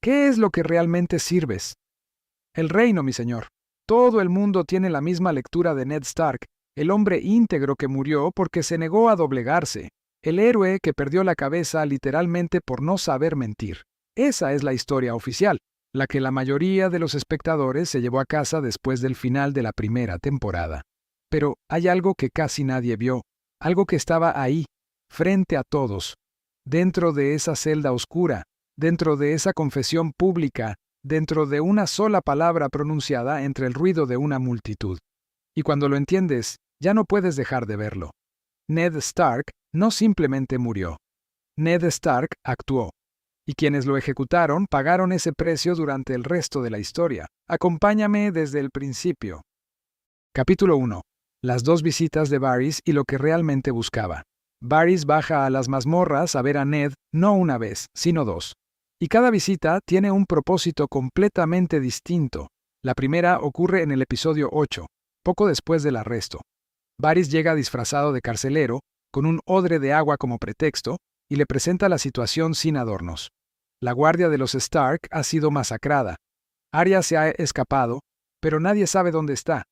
¿Qué es lo que realmente sirves? El reino, mi señor. Todo el mundo tiene la misma lectura de Ned Stark, el hombre íntegro que murió porque se negó a doblegarse, el héroe que perdió la cabeza literalmente por no saber mentir. Esa es la historia oficial, la que la mayoría de los espectadores se llevó a casa después del final de la primera temporada. Pero hay algo que casi nadie vio, algo que estaba ahí, frente a todos, dentro de esa celda oscura, dentro de esa confesión pública, dentro de una sola palabra pronunciada entre el ruido de una multitud. Y cuando lo entiendes, ya no puedes dejar de verlo. Ned Stark no simplemente murió. Ned Stark actuó. Y quienes lo ejecutaron pagaron ese precio durante el resto de la historia. Acompáñame desde el principio. Capítulo 1. Las dos visitas de Varys y lo que realmente buscaba. Varys baja a las mazmorras a ver a Ned no una vez, sino dos. Y cada visita tiene un propósito completamente distinto. La primera ocurre en el episodio 8, poco después del arresto. Varys llega disfrazado de carcelero, con un odre de agua como pretexto, y le presenta la situación sin adornos. La guardia de los Stark ha sido masacrada. Arya se ha escapado, pero nadie sabe dónde está.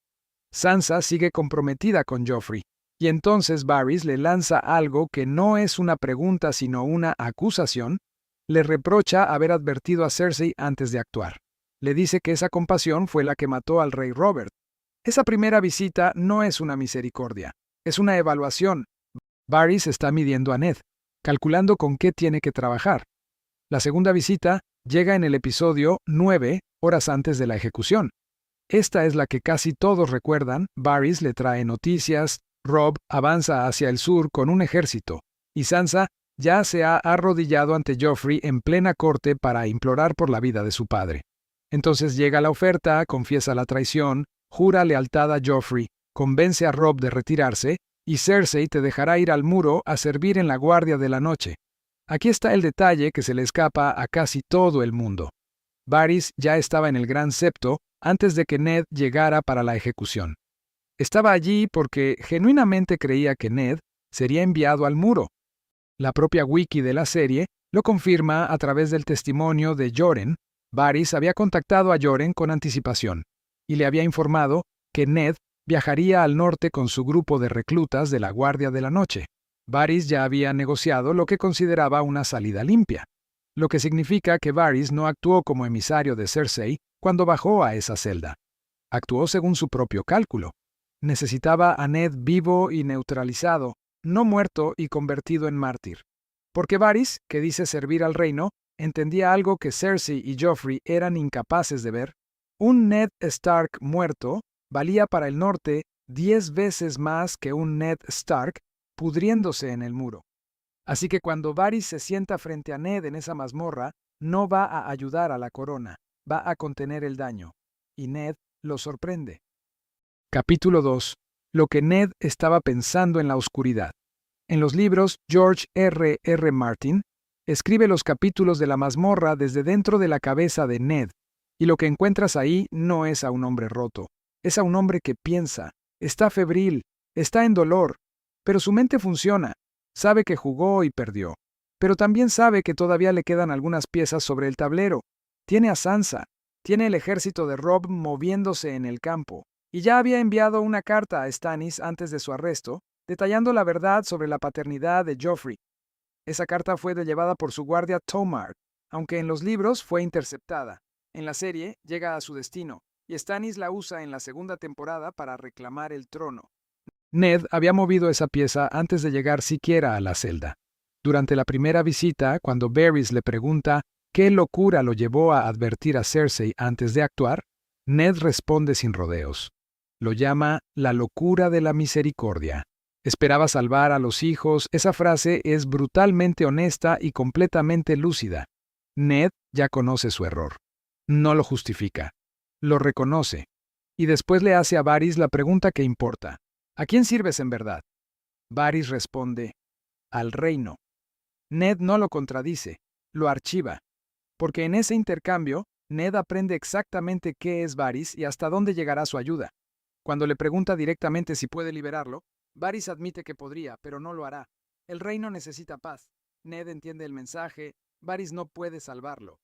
Sansa sigue comprometida con Joffrey, y entonces Varys le lanza algo que no es una pregunta sino una acusación. Le reprocha haber advertido a Cersei antes de actuar. Le dice que esa compasión fue la que mató al rey Robert. Esa primera visita no es una misericordia, es una evaluación. Varys está midiendo a Ned, calculando con qué tiene que trabajar. La segunda visita llega en el episodio 9, horas antes de la ejecución. Esta es la que casi todos recuerdan. Varys le trae noticias, Robb avanza hacia el sur con un ejército, y Sansa ya se ha arrodillado ante Joffrey en plena corte para implorar por la vida de su padre. Entonces llega la oferta, confiesa la traición, jura lealtad a Joffrey, convence a Robb de retirarse, y Cersei te dejará ir al muro a servir en la guardia de la noche. Aquí está el detalle que se le escapa a casi todo el mundo. Varys ya estaba en el Gran Septo antes de que Ned llegara para la ejecución. Estaba allí porque genuinamente creía que Ned sería enviado al muro. La propia wiki de la serie lo confirma a través del testimonio de Yoren. Varys había contactado a Yoren con anticipación y le había informado que Ned viajaría al norte con su grupo de reclutas de la Guardia de la Noche. Varys ya había negociado lo que consideraba una salida limpia, lo que significa que Varys no actuó como emisario de Cersei cuando bajó a esa celda. Actuó según su propio cálculo. Necesitaba a Ned vivo y neutralizado, no muerto y convertido en mártir. Porque Varys, que dice servir al reino, entendía algo que Cersei y Joffrey eran incapaces de ver. Un Ned Stark muerto valía para el norte 10 veces más que un Ned Stark pudriéndose en el muro. Así que cuando Varys se sienta frente a Ned en esa mazmorra, no va a ayudar a la corona, va a contener el daño. Y Ned lo sorprende. Capítulo 2. Lo que Ned estaba pensando en la oscuridad. En los libros, George R. Martin escribe los capítulos de la mazmorra desde dentro de la cabeza de Ned, y lo que encuentras ahí no es a un hombre roto, es a un hombre que piensa, está febril, está en dolor, pero su mente funciona, sabe que jugó y perdió, pero también sabe que todavía le quedan algunas piezas sobre el tablero. Tiene a Sansa, tiene el ejército de Robb moviéndose en el campo, y ya había enviado una carta a Stannis antes de su arresto, detallando la verdad sobre la paternidad de Joffrey. Esa carta fue llevada por su guardia Tomar, aunque en los libros fue interceptada. En la serie llega a su destino, y Stannis la usa en la segunda temporada para reclamar el trono. Ned había movido esa pieza antes de llegar siquiera a la celda. Durante la primera visita, cuando Varys le pregunta qué locura lo llevó a advertir a Cersei antes de actuar, Ned responde sin rodeos. Lo llama la locura de la misericordia. Esperaba salvar a los hijos. Esa frase es brutalmente honesta y completamente lúcida. Ned ya conoce su error. No lo justifica. Lo reconoce. Y después le hace a Varys la pregunta que importa. ¿A quién sirves en verdad? Varys responde, al reino. Ned no lo contradice, lo archiva. Porque en ese intercambio, Ned aprende exactamente qué es Varys y hasta dónde llegará su ayuda. Cuando le pregunta directamente si puede liberarlo, Varys admite que podría, pero no lo hará. El reino necesita paz. Ned entiende el mensaje. Varys no puede salvarlo.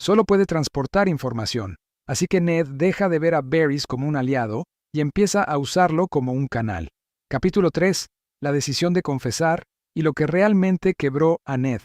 Solo puede transportar información, así que Ned deja de ver a Varys como un aliado y empieza a usarlo como un canal. Capítulo 3. La decisión de confesar y lo que realmente quebró a Ned.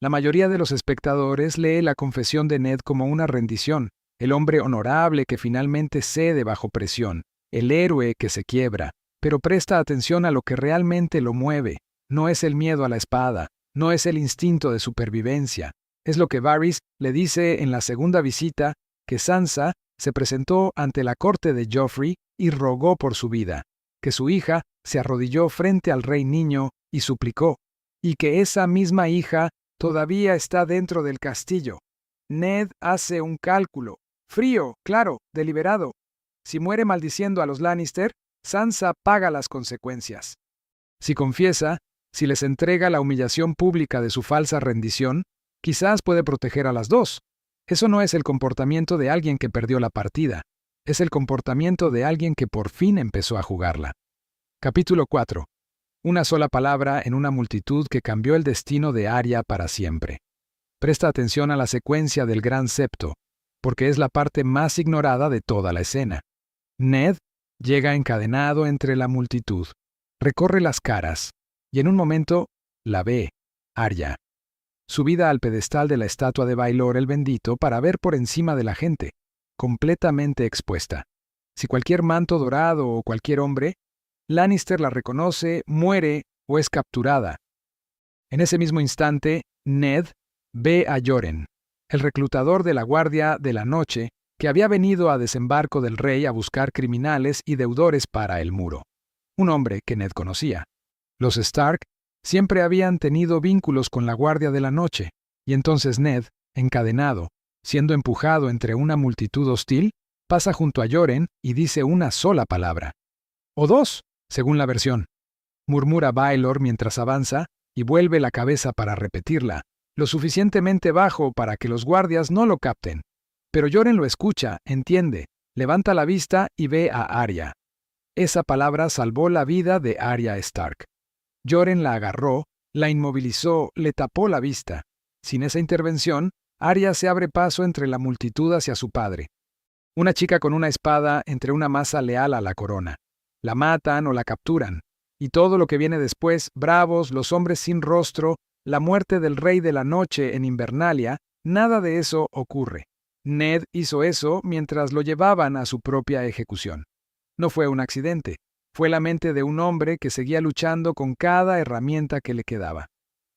La mayoría de los espectadores lee la confesión de Ned como una rendición, el hombre honorable que finalmente cede bajo presión, el héroe que se quiebra, pero presta atención a lo que realmente lo mueve. No es el miedo a la espada, no es el instinto de supervivencia. Es lo que Varys le dice en la segunda visita, que Sansa se presentó ante la corte de Joffrey y rogó por su vida, que su hija se arrodilló frente al rey niño y suplicó, y que esa misma hija todavía está dentro del castillo. Ned hace un cálculo, frío, claro, deliberado. Si muere maldiciendo a los Lannister, Sansa paga las consecuencias. Si confiesa, si les entrega la humillación pública de su falsa rendición, quizás puede proteger a las dos. Eso no es el comportamiento de alguien que perdió la partida, es el comportamiento de alguien que por fin empezó a jugarla. Capítulo 4. Una sola palabra en una multitud que cambió el destino de Arya para siempre. Presta atención a la secuencia del Gran Septo, porque es la parte más ignorada de toda la escena. Ned llega encadenado entre la multitud, recorre las caras, y en un momento la ve, Arya, subida al pedestal de la estatua de Baelor el Bendito para ver por encima de la gente, completamente expuesta. Si cualquier manto dorado o cualquier hombre, Lannister la reconoce, muere o es capturada. En ese mismo instante, Ned ve a Yoren, el reclutador de la Guardia de la Noche, que había venido a desembarco del rey a buscar criminales y deudores para el muro. Un hombre que Ned conocía. Los Stark siempre habían tenido vínculos con la Guardia de la Noche, y entonces Ned, encadenado, siendo empujado entre una multitud hostil, pasa junto a Yoren y dice una sola palabra. O dos, según la versión. Murmura Baelor mientras avanza y vuelve la cabeza para repetirla, lo suficientemente bajo para que los guardias no lo capten. Pero Yoren lo escucha, entiende, levanta la vista y ve a Arya. Esa palabra salvó la vida de Arya Stark. Yoren la agarró, la inmovilizó, le tapó la vista. Sin esa intervención, Arya se abre paso entre la multitud hacia su padre. Una chica con una espada entre una masa leal a la corona. La matan o la capturan. Y todo lo que viene después, bravos, los hombres sin rostro, la muerte del rey de la noche en Invernalia, nada de eso ocurre. Ned hizo eso mientras lo llevaban a su propia ejecución. No fue un accidente. Fue la mente de un hombre que seguía luchando con cada herramienta que le quedaba.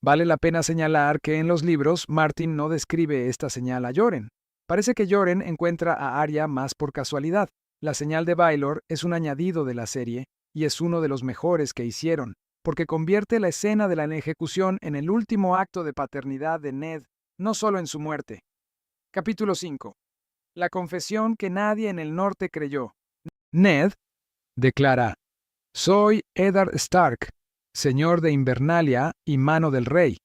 Vale la pena señalar que en los libros Martin no describe esta señal a Yoren. Parece que Yoren encuentra a Arya más por casualidad. La señal de Baelor es un añadido de la serie y es uno de los mejores que hicieron, porque convierte la escena de la ejecución en el último acto de paternidad de Ned, no solo en su muerte. Capítulo 5. La confesión que nadie en el norte creyó. Ned declara: «Soy Eddard Stark, señor de Invernalia y mano del rey.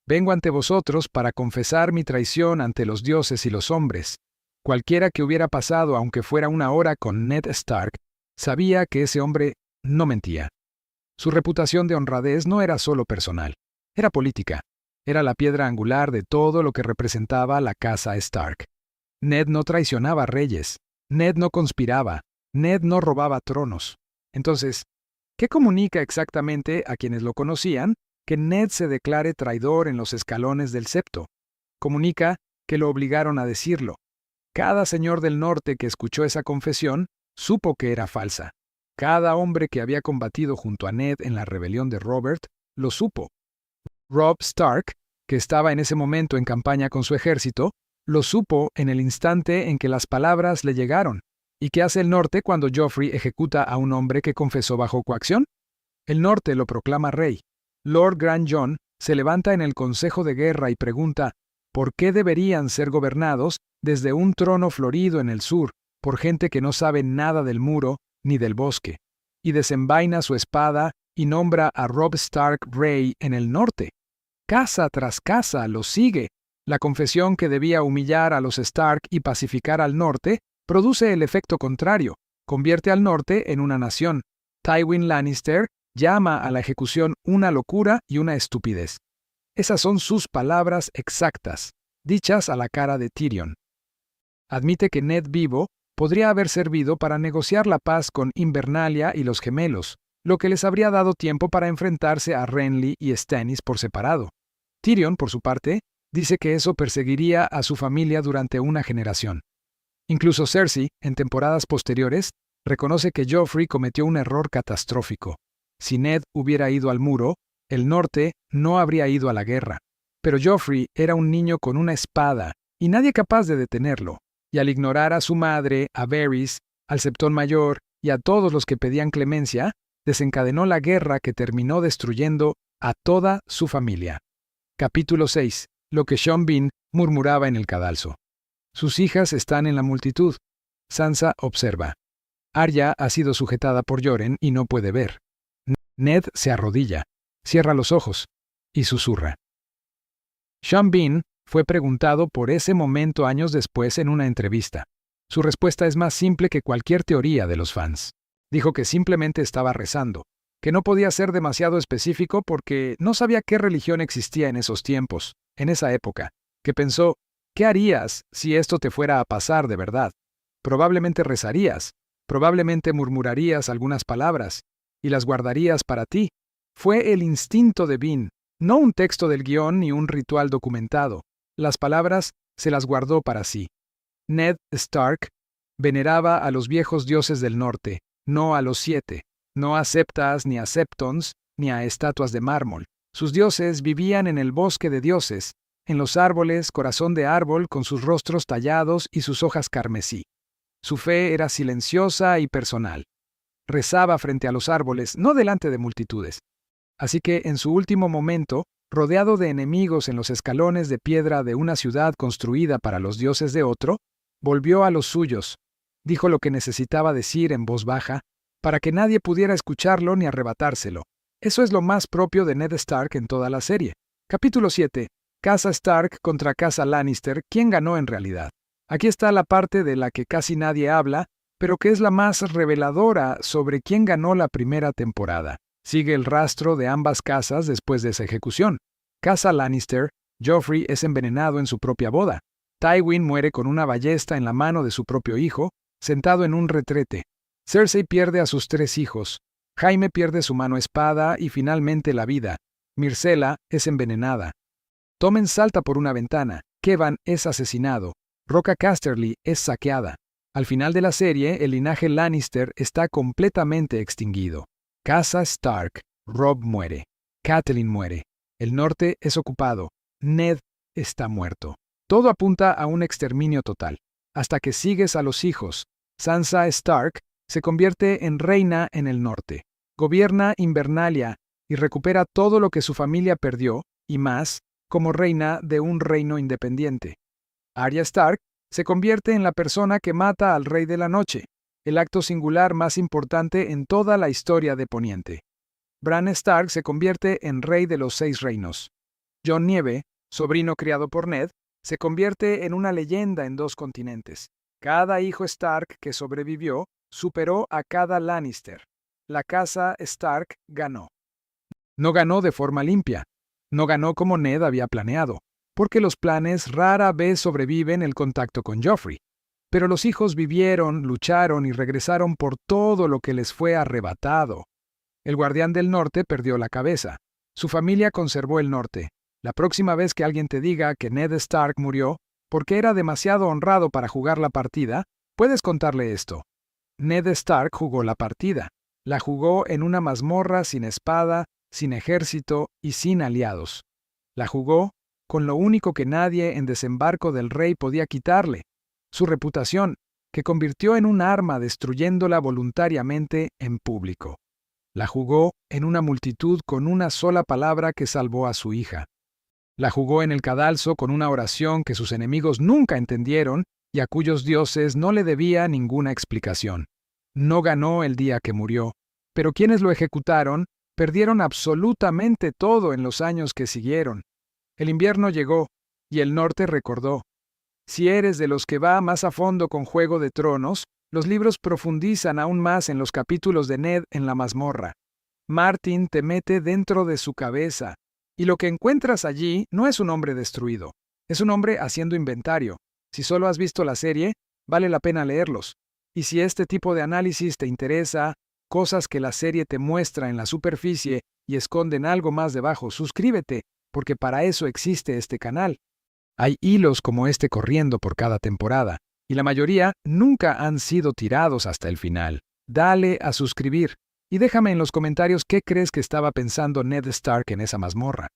Vengo ante vosotros para confesar mi traición ante los dioses y los hombres». Cualquiera que hubiera pasado aunque fuera una hora con Ned Stark, sabía que ese hombre no mentía. Su reputación de honradez no era solo personal, era política. Era la piedra angular de todo lo que representaba la casa Stark. Ned no traicionaba reyes, Ned no conspiraba, Ned no robaba tronos. Entonces, ¿qué comunica exactamente a quienes lo conocían que Ned se declare traidor en los escalones del septo? Comunica que lo obligaron a decirlo. Cada señor del norte que escuchó esa confesión supo que era falsa. Cada hombre que había combatido junto a Ned en la rebelión de Robert lo supo. Robb Stark, que estaba en ese momento en campaña con su ejército, lo supo en el instante en que las palabras le llegaron. ¿Y qué hace el norte cuando Joffrey ejecuta a un hombre que confesó bajo coacción? El norte lo proclama rey. Lord Grandjon se levanta en el consejo de guerra y pregunta: ¿por qué deberían ser gobernados desde un trono florido en el sur por gente que no sabe nada del muro ni del bosque? Y desenvaina su espada y nombra a Robb Stark rey en el norte. Casa tras casa lo sigue. La confesión que debía humillar a los Stark y pacificar al norte produce el efecto contrario, convierte al norte en una nación. Tywin Lannister llama a la ejecución una locura y una estupidez. Esas son sus palabras exactas. dichas a la cara de Tyrion. Admite que Ned vivo podría haber servido para negociar la paz con Invernalia y los gemelos, lo que les habría dado tiempo para enfrentarse a Renly y Stannis por separado. Tyrion, por su parte, dice que eso perseguiría a su familia durante una generación. Incluso Cersei, en temporadas posteriores, reconoce que Joffrey cometió un error catastrófico. Si Ned hubiera ido al muro, el norte no habría ido a la guerra. Pero Joffrey era un niño con una espada, y nadie capaz de detenerlo. Y al ignorar a su madre, a Varys, al Septón Mayor y a todos los que pedían clemencia, desencadenó la guerra que terminó destruyendo a toda su familia. Capítulo 6. Lo que Sean Bean murmuraba en el cadalso. Sus hijas están en la multitud. Sansa observa. Arya ha sido sujetada por Yoren y no puede ver. Ned se arrodilla, cierra los ojos y susurra. Sean Bean fue preguntado por ese momento años después en una entrevista. Su respuesta es más simple que cualquier teoría de los fans. Dijo que simplemente estaba rezando, que no podía ser demasiado específico porque no sabía qué religión existía en esos tiempos, en esa época, que pensó, ¿qué harías si esto te fuera a pasar de verdad? Probablemente rezarías, probablemente murmurarías algunas palabras, y las guardarías para ti. Fue el instinto de Bean, no un texto del guión ni un ritual documentado. Las palabras se las guardó para sí. Ned Stark veneraba a los viejos dioses del norte, no a los 7, no a septas ni a septons, ni a estatuas de mármol. Sus dioses vivían en el bosque de dioses, en los árboles, corazón de árbol, con sus rostros tallados y sus hojas carmesí. Su fe era silenciosa y personal. Rezaba frente a los árboles, no delante de multitudes. Así que, en su último momento, rodeado de enemigos en los escalones de piedra de una ciudad construida para los dioses de otro, volvió a los suyos, dijo lo que necesitaba decir en voz baja, para que nadie pudiera escucharlo ni arrebatárselo. Eso es lo más propio de Ned Stark en toda la serie. Capítulo 7. Casa Stark contra Casa Lannister, ¿quién ganó en realidad? Aquí está la parte de la que casi nadie habla, pero que es la más reveladora sobre quién ganó la primera temporada. Sigue el rastro de ambas casas después de esa ejecución. Casa Lannister, Joffrey es envenenado en su propia boda. Tywin muere con una ballesta en la mano de su propio hijo, sentado en un retrete. Cersei pierde a sus 3 hijos. Jaime pierde su mano espada y finalmente la vida. Myrcella es envenenada. Tommen salta por una ventana. Kevan es asesinado. Roca Casterly es saqueada. Al final de la serie, el linaje Lannister está completamente extinguido. Casa Stark, Robb muere. Catelyn muere. El norte es ocupado. Ned está muerto. Todo apunta a un exterminio total. Hasta que sigues a los hijos. Sansa Stark se convierte en reina en el norte. Gobierna Invernalia y recupera todo lo que su familia perdió, y más, como reina de un reino independiente. Arya Stark se convierte en la persona que mata al Rey de la Noche, el acto singular más importante en toda la historia de Poniente. Bran Stark se convierte en rey de los 6 reinos. Jon Nieve, sobrino criado por Ned, se convierte en una leyenda en 2 continentes. Cada hijo Stark que sobrevivió superó a cada Lannister. La casa Stark ganó. No ganó de forma limpia. No ganó como Ned había planeado, porque los planes rara vez sobreviven el contacto con Joffrey. Pero los hijos vivieron, lucharon y regresaron por todo lo que les fue arrebatado. El guardián del norte perdió la cabeza. Su familia conservó el norte. La próxima vez que alguien te diga que Ned Stark murió porque era demasiado honrado para jugar la partida, puedes contarle esto. Ned Stark jugó la partida. La jugó en una mazmorra sin espada, sin ejército y sin aliados. La jugó con lo único que nadie en Desembarco del Rey podía quitarle, su reputación, que convirtió en un arma destruyéndola voluntariamente en público. La jugó en una multitud con una sola palabra que salvó a su hija. La jugó en el cadalso con una oración que sus enemigos nunca entendieron y a cuyos dioses no le debía ninguna explicación. No ganó el día que murió, pero quienes lo ejecutaron perdieron absolutamente todo en los años que siguieron. El invierno llegó y el norte recordó. Si eres de los que va más a fondo con Juego de Tronos, los libros profundizan aún más en los capítulos de Ned en la mazmorra. Martin te mete dentro de su cabeza, y lo que encuentras allí no es un hombre destruido. Es un hombre haciendo inventario. Si solo has visto la serie, vale la pena leerlos. Y si este tipo de análisis te interesa, cosas que la serie te muestra en la superficie y esconden algo más debajo, suscríbete, porque para eso existe este canal. Hay hilos como este corriendo por cada temporada, y la mayoría nunca han sido tirados hasta el final. Dale a suscribir, y déjame en los comentarios qué crees que estaba pensando Ned Stark en esa mazmorra.